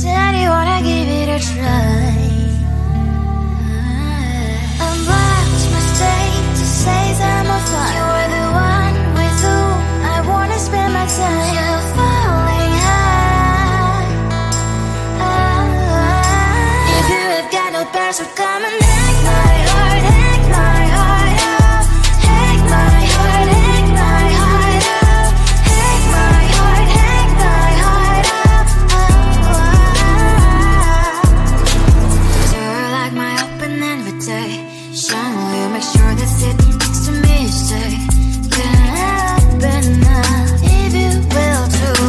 Said you wanna give it a try. Unblocked my state to say I'm a fly. You're the one with whom I wanna spend my time. You're falling high. If you have got no bears, so come and hack my heart, hack my heart out. Hack my heart, hack my heart out. Hack my heart, hack my heart out. You're like my open invitation. Will you make sure that sitting next to me you stay? Can happen now, if you will too.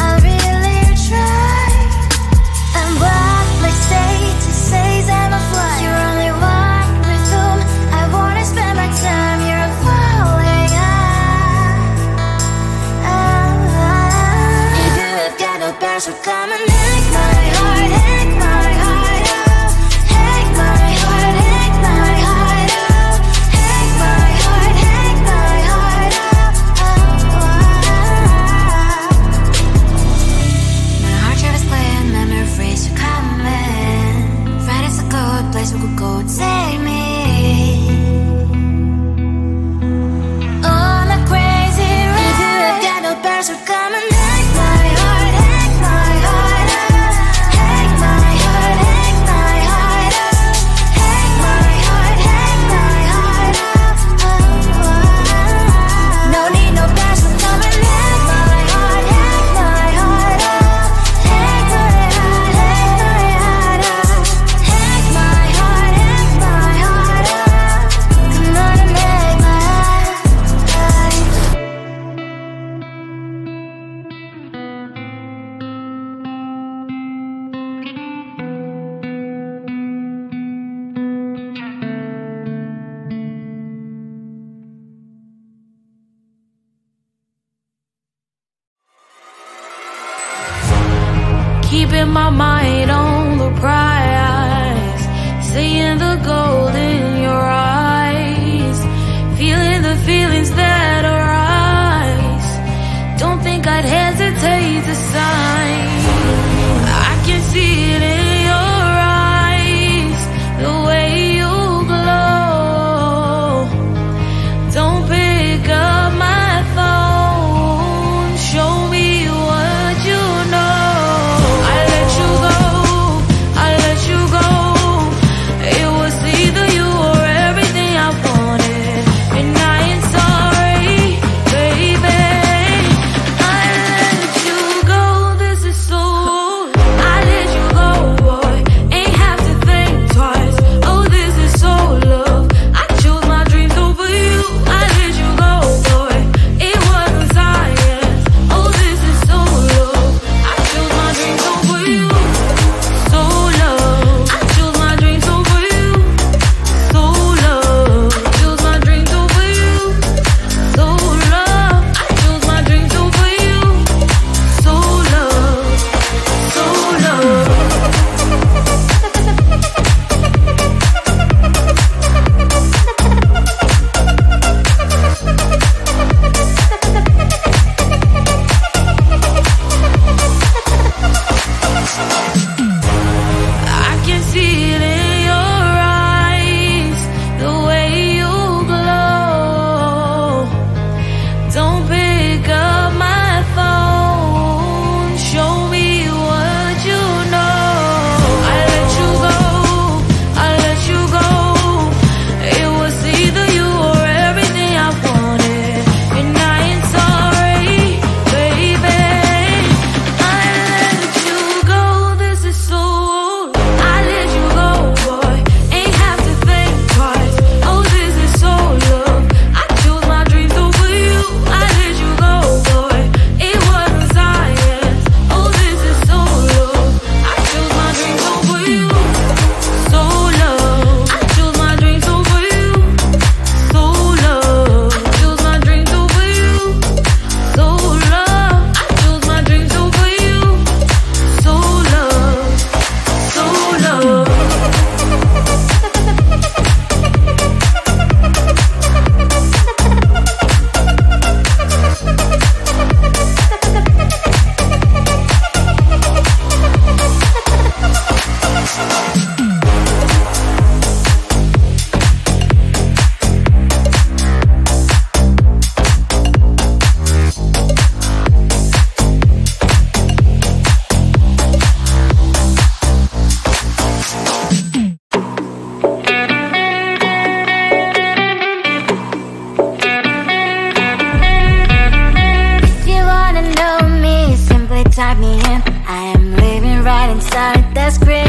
I'll really try. And what my state to say I'm a fly. You're only one with whom I wanna spend my time. You're falling high. If you have got no bears, so come and hack my heart, hack my heart out. Hack my heart, hack my heart out. Hack my heart, hack my heart out. My heart drive is playing, memories are coming. Friday's a good place we could go, take me. On a crazy ride. If you have got no bears, so come and hack my heart, hack my heart out. Hack my heart, hack my heart out. Hack my heart, hack my heart out. No need no bears, so come and hack my heart, hack my heart out. Hack my heart, hack my heart out. Hack my heart, hack my heart out. Come on and make my heart. Keeping my mind on the prize, seeing the gold in your eyes, feeling the feelings that arise. Don't think I'd hesitate to sign. I can see it in your eyes, the way you glow. Don't pick up my phone, show me what you know. I let you go, I let you go. It was either I am living right inside the script.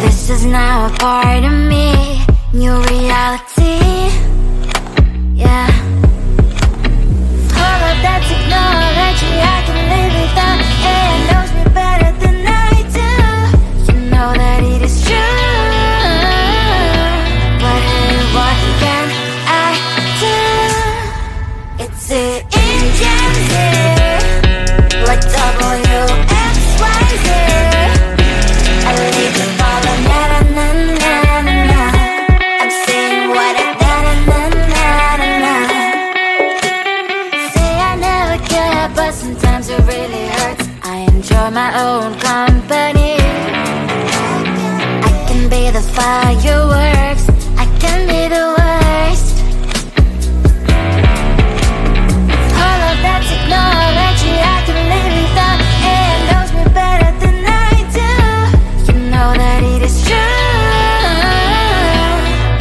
This is now a part of me, new reality. Yeah. All of that technology I can live without. AI knows me better than I do. You know that it is true. But hey, what can I do? It's the engine here, like WXYZ. I leave the ball on na na na na na. I'm saying what I na na na na na. Say I never care, but sometimes it really hurts. I enjoy my own company. I can be the fireworks, I can be the worst. All of that technology I can live without. AI knows me better than I do. You know that it is true.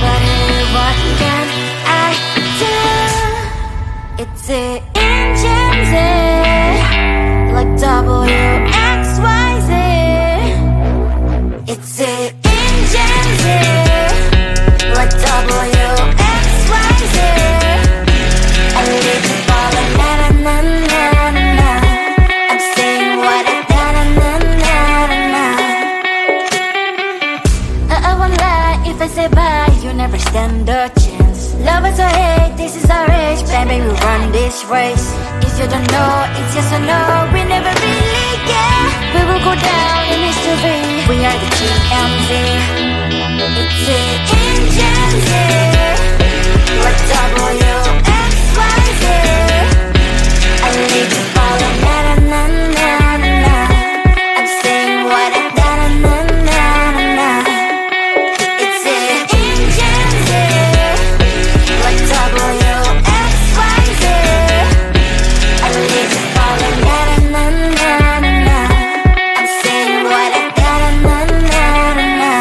But hey, what can I do? It's the engines, like WXYZ. It's the engines, like WXYZ. I live the ball on na na na na na. I'm saying what I na na na na na. I won't lie if I say bye, you never stand a chance. Love is or hate, this is our age. Baby, we run this race. If you don't know, it's yes or no. We never really care. We will go down in history. We are the GMZ. It's the engines, like WXYZ. I leave the ball on na na na na na. I'm saying what I na na na na na. It's the engines, like WXYZ. I leave the ball on na na na na na. I'm saying what I na na na na na.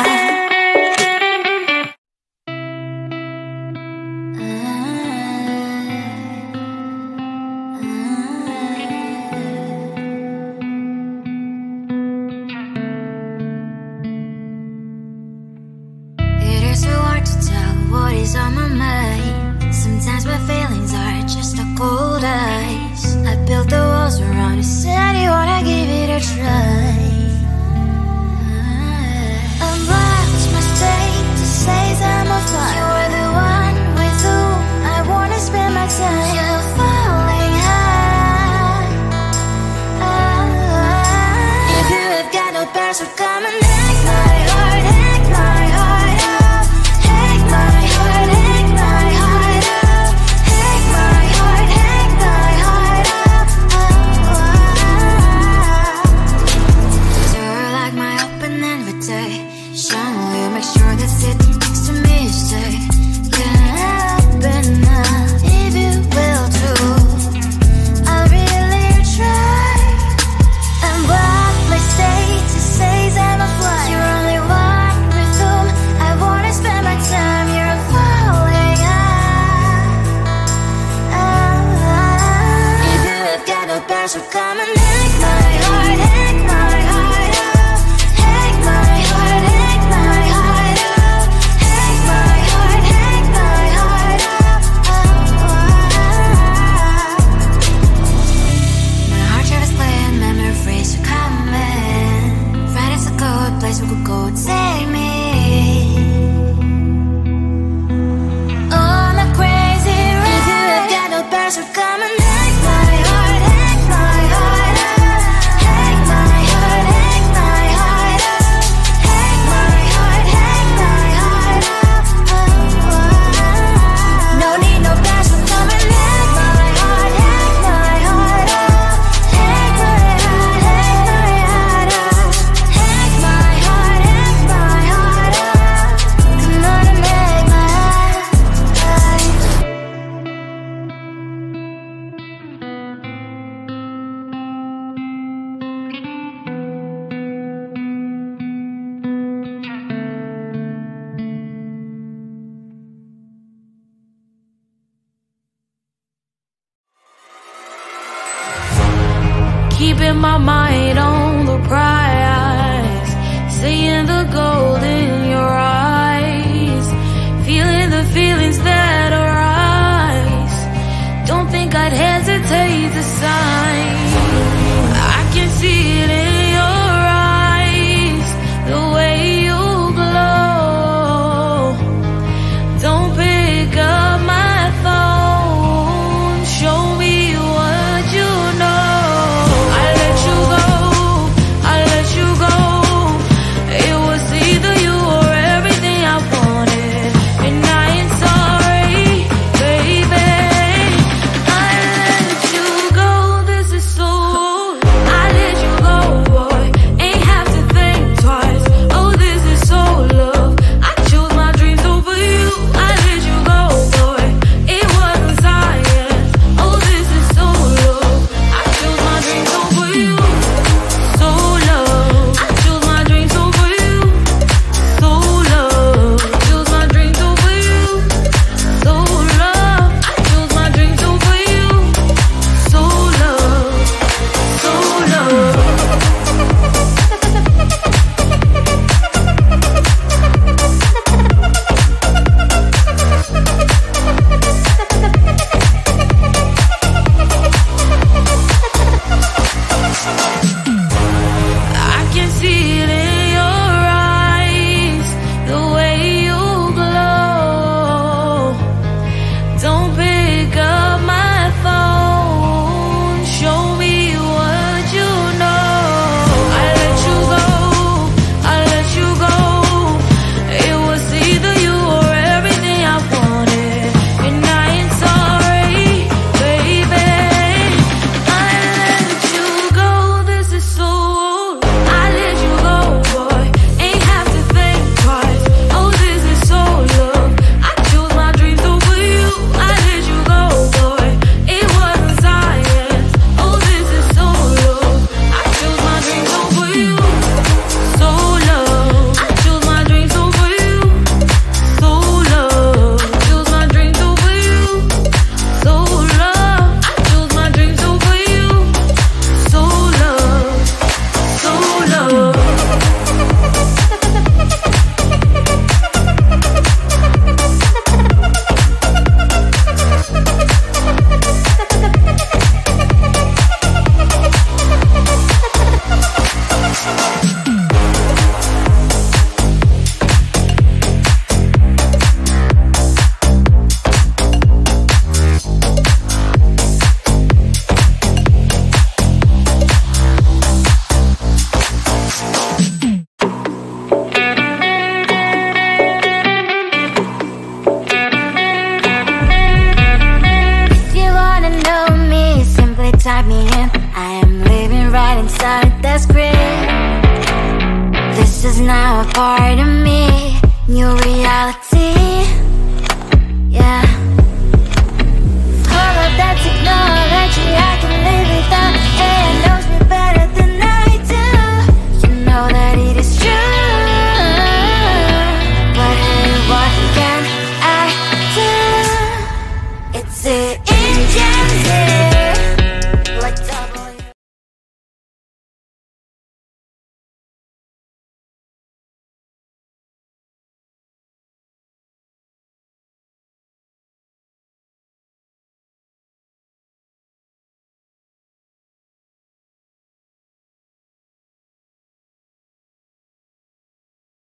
It is so hard to tell what is on my mind. Sometimes my feelings are just a cold ice. I built the walls around you, said you wanna give it a try. Unwatch my state to say I'm a fly. You're the one with whom I wanna spend my time. You're falling high. If you have got no past, so come and hack my heart, hack my heart up. Hack my heart, hack my heart up. Hack my heart, hack my heart up. You're like my open invitation. Will you make sure that sit next to me stay? Can't open up if you will too. I'll really try. And what my state to say I'm a fly. You're only one with whom I wanna spend my time. You're falling high. If you have got no past, so come and hack my heart, hack my heart up. Hack my heart, hack my heart up. Hack my heart, hack my heart up. My heart travels clear, memories are coming. Friday's a good place we could go, take me. On a crazy ride. If you have got no past, so come and hack my heart, hack my heart up. Hack my heart, hack my heart up. Hack my heart, hack my heart up. No need no past, so come and hack my heart, hack my heart up. Hack my heart, hack my heart up. Hack my heart, hack my heart mind on the prize, seeing the gold in your eyes, feeling the feelings that arise. Don't think I'd hesitate to sign. I can see it in your eyes, the way you glow. Don't pick up my phone, show me what you know. I let you go, I let you go. It was either you or everything I wanted, and I ain't sorry, baby. I let you go, this is so. I let you go, boy, ain't have to think twice. Oh, this is so love. I chose my dreams over you. I let you go, boy, it wasn't science. Oh, this is so love. I chose my dreams over you. So love. I chose my dreams over you. So love. Chose my dreams over you. So love. I chose my dreams over you. So love. So love. I can see it in your eyes, the way you glow. Don't pick up my phone, show me what you know. I let you go, I let you go. It was either you or everything I wanted, and I ain't sorry, baby. I let you go, this is so. I let you go, boy, ain't have to think twice. Oh, this is so love. I chose my dreams over you. I let you go, boy, it wasn't science. Oh, this is so love. I chose my dreams over you. So love. I chose my dreams over you. So love. Chose my dreams over you. So love. I chose my dreams over you. So love. So love. If you wanna know me, simply type me in. I am living right inside that script. This is now a part of me, new reality.